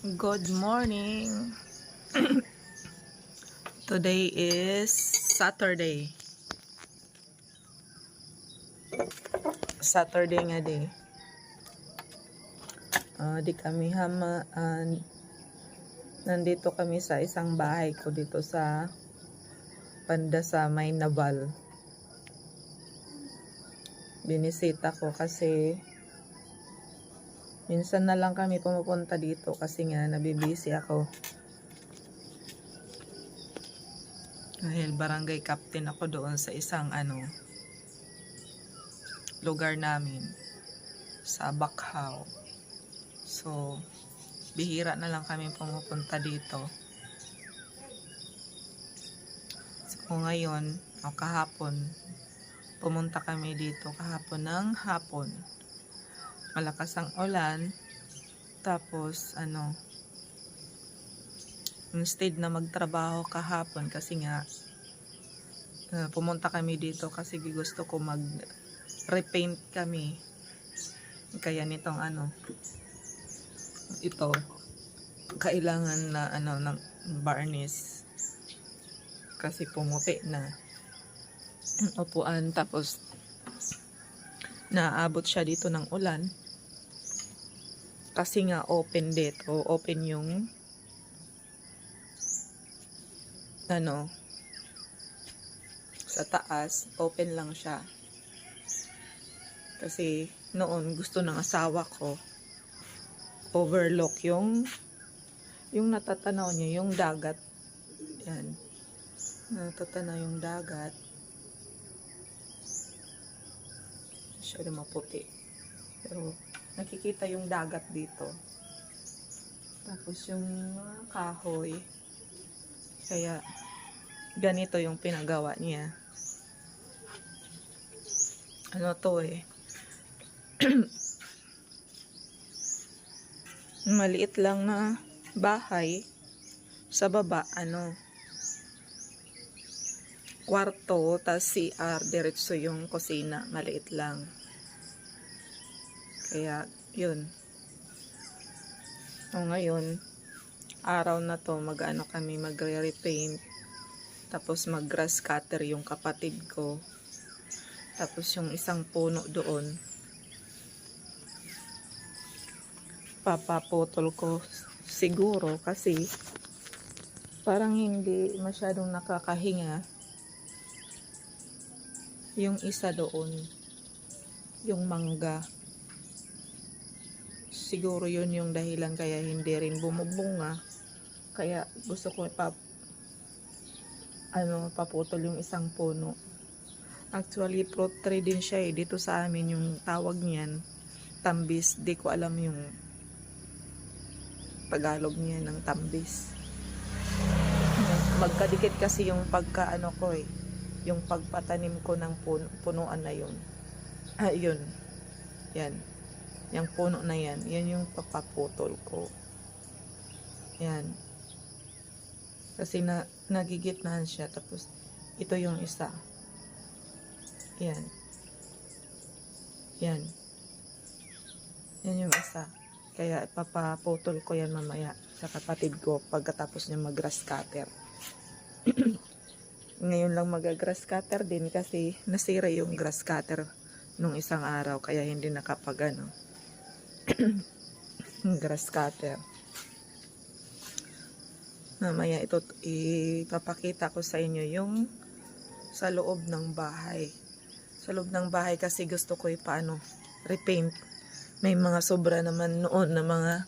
Good morning. Today is Saturday. Saturday nga day. Di kami nandito kami sa isang bahay ko dito sa banda sa Maynabal. Binisita ko kasi minsan na lang kami pumupunta dito kasi nga nabibisi ako. Dahil barangay captain ako doon sa isang lugar namin sa Bakhaw. So, bihira na lang kami pumupunta dito. So, ngayon, kahapon, pumunta kami dito kahapon ng hapon. Malakas ang ulan. Tapos, instead na magtrabaho kahapon kasi nga, pumunta kami dito kasi gusto ko mag-repaint kami. Kaya nitong ito, kailangan na ng varnish kasi pumuti na upuan, tapos naabot siya dito ng ulan kasi nga open dito, open yung sa taas, open lang siya kasi noon gusto ng asawa ko overlook yung natatanaw niya, yung dagat. Yan. Natatanaw yung dagat. Masyado maputi. Pero nakikita yung dagat dito. Tapos yung kahoy. Kaya ganito yung pinagawa niya. Maliit lang na bahay. Sa baba, kwarto, tas CR, diretso yung kusina. Maliit lang. Kaya, yun. Ngayon, araw na to, kami magre-repaint. Tapos mag-grass cutter yung kapatid ko. Tapos yung isang puno doon, papaputol ko siguro kasi parang hindi masyadong nakakahinga yung isa doon, yung mangga. Siguro yun yung dahilan kaya hindi rin bumubunga. Kaya gusto ko paputol yung isang puno. Actually fruit tree din siya dito sa amin, yung tawag niyan tambis. Di ko alam yung Tagalog niya ng tambis. Magkadikit kasi yung yung pagpatanim ko ng punuan na yun. Yun. Yan. Yung puno na yan. Yan yung papaputol ko. Yan. Kasi nagigitnahan siya. Tapos, ito yung isa. Yan. Yan. Yan yung isa. Kaya papaputol ko yan mamaya sa kapatid ko pagkatapos niya mag-grass cutter. Ngayon lang mag-grass cutter din kasi nasira yung grass cutter nung isang araw. Kaya hindi nakapag grass cutter. Mamaya ito ipapakita ko sa inyo yung sa loob ng bahay. Sa loob ng bahay kasi gusto ko repaint. May mga sobra naman noon na mga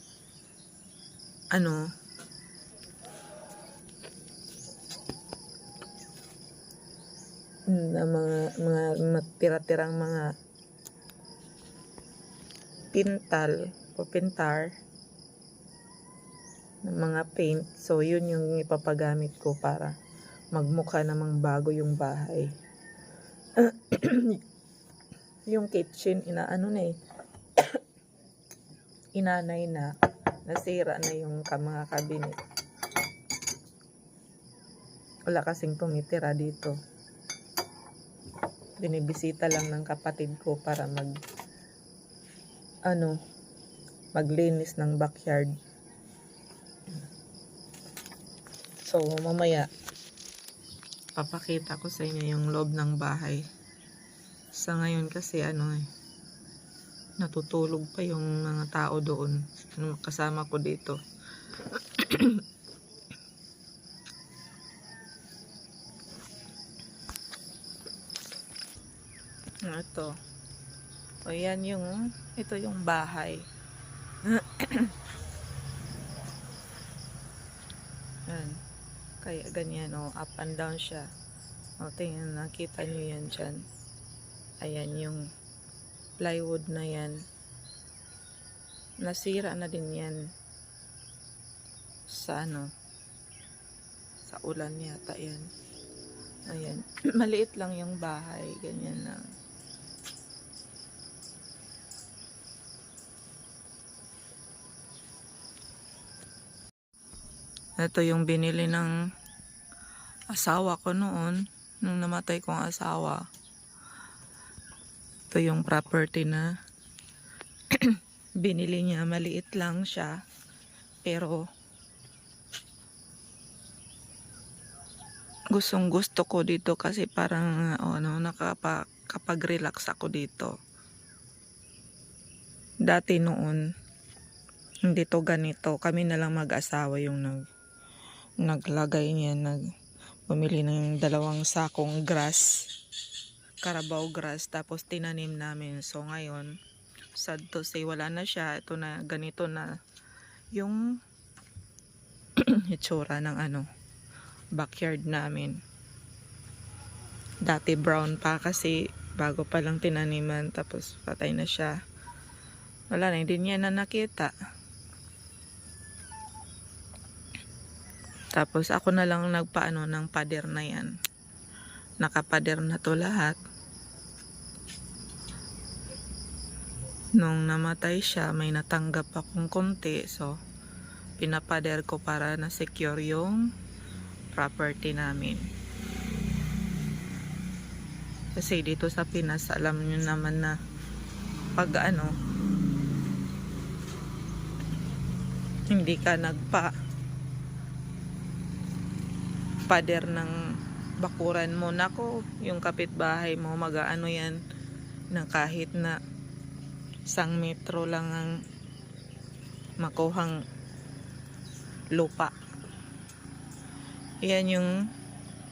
na mga tira-tirang mga pintal o pintar ng mga paint. So yun yung ipapagamit ko para magmukha namang bago yung bahay. Yung kitchen inanay na, nasira na yung mga cabinet. Wala kasing tumitira dito. Binibisita lang ng kapatid ko para maglinis ng backyard. So, mamaya, papakita ko sa inyo yung loob ng bahay. Sa ngayon kasi natutulog pa yung mga tao doon. Kasama ko dito. Ito. O yan ito yung bahay. Yan. Kaya ganyan up and down siya. Tingnan, nakita nyo yan dyan. Ayan yung plywood na yan. Nasira na din yan sa sa ulan yata yan. Ayan. Maliit lang yung bahay. Ganyan lang. Ito yung binili ng asawa ko noon. Nung namatay kong asawa. Ito yung property na binili niya. Maliit lang siya. Pero gustong gusto ko dito kasi parang nakapag-relax ako dito. Dati noon hindi to ganito. Kami na lang mag-asawa yung naglagay niya, bumili ng 2 sakong grass, Carabao grass, tapos tinanim namin. So ngayon, sad to say, wala na siya. Ito na, ganito na yung itsura ng backyard namin. Dati brown pa kasi bago pa lang tinaniman, tapos patay na siya. Wala na, hindi niya na nakita. Tapos ako na lang nagpaano ng pader na yan. Nakapader na to lahat. Nung namatay siya, may natanggap akong konti. So, pinapader ko para na-secure yung property namin. Kasi dito sa Pinas, alam nyo naman na pag hindi ka pader ng bakuran mo, nako, yung kapitbahay mo yan na kahit na 1 metro lang ang makuhang lupa. Yan yung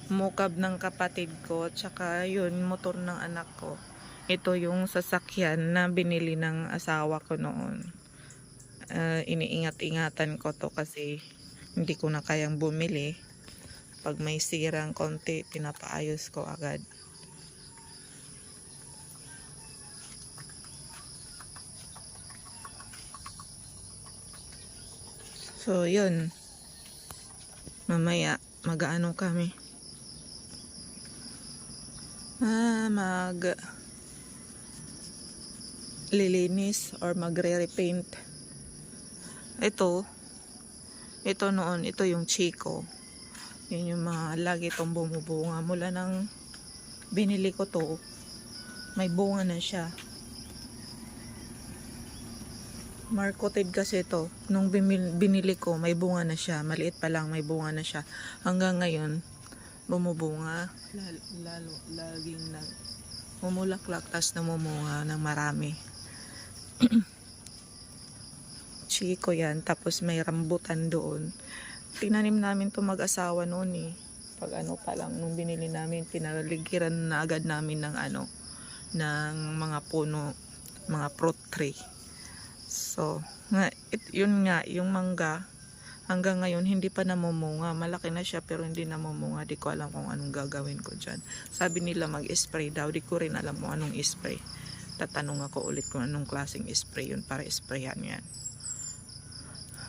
mukab ng kapatid ko, tsaka yun motor ng anak ko. Ito yung sasakyan na binili ng asawa ko noon. Iniingat-ingatan ko to kasi hindi ko na kayang bumili. Pag may sirang konti, pinapaayos ko agad. So, yun. Mamaya, mag-ano kami. Lilinis or magre-repaint. Ito noon, ito yung Chico. Yun yung mga lagi itong bumubunga. Mula nang binili ko to, may bunga na siya. Marketed kasi to. Nung binili ko, may bunga na siya. Maliit pa lang, may bunga na siya. Hanggang ngayon, bumubunga. Laging mumulaklak, tas namumunga ng marami. Chico yan. Tapos may rambutan doon. Tinanim namin to mag-asawa noon eh. Pag pa lang, nung binili namin, pinaligiran na agad namin ng ng mga puno, mga fruit tree. So, yun nga, yung mangga, hanggang ngayon hindi pa namumunga. Malaki na siya pero hindi namumunga. Di ko alam kung anong gagawin ko dyan. Sabi nila mag-spray daw. Di ko rin alam kung anong spray. Tatanong ako ulit kung anong klaseng spray yun para sprayan yan.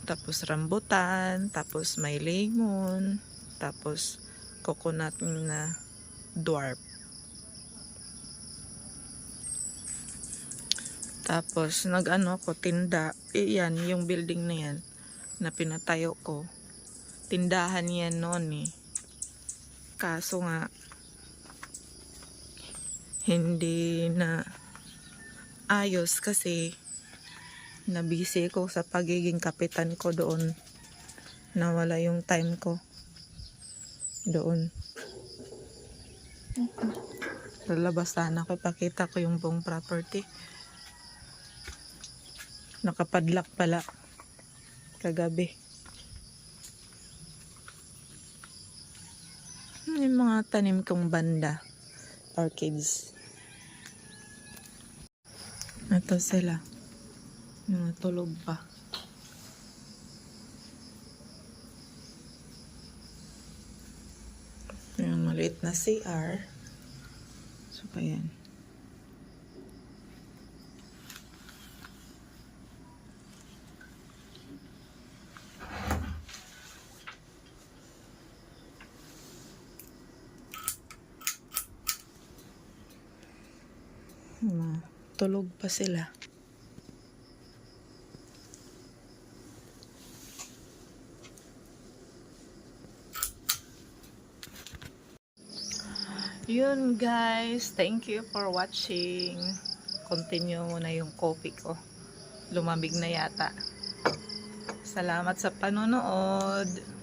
Tapos rambutan, tapos may lemon, tapos coconut na dwarf. Tapos ako tinda. Yan, yung building na yan na pinatayo ko. Tindahan yan noon eh. Kaso nga, hindi na ayos kasi nabisi ko sa pagiging kapitan ko doon. Nawala yung time ko. Doon. Lalabas sana ako. Ipakita ko yung buong property. Nakapadlock pala. Kagabi. Yung mga tanim kong banda. Orchids. Ito sila. Mga tulog pa. Yung maliit na CR. So, ayan. Tulog pa sila. Yun guys, thank you for watching. Continue muna yung coffee ko. Lumamig na yata. Salamat sa panonood.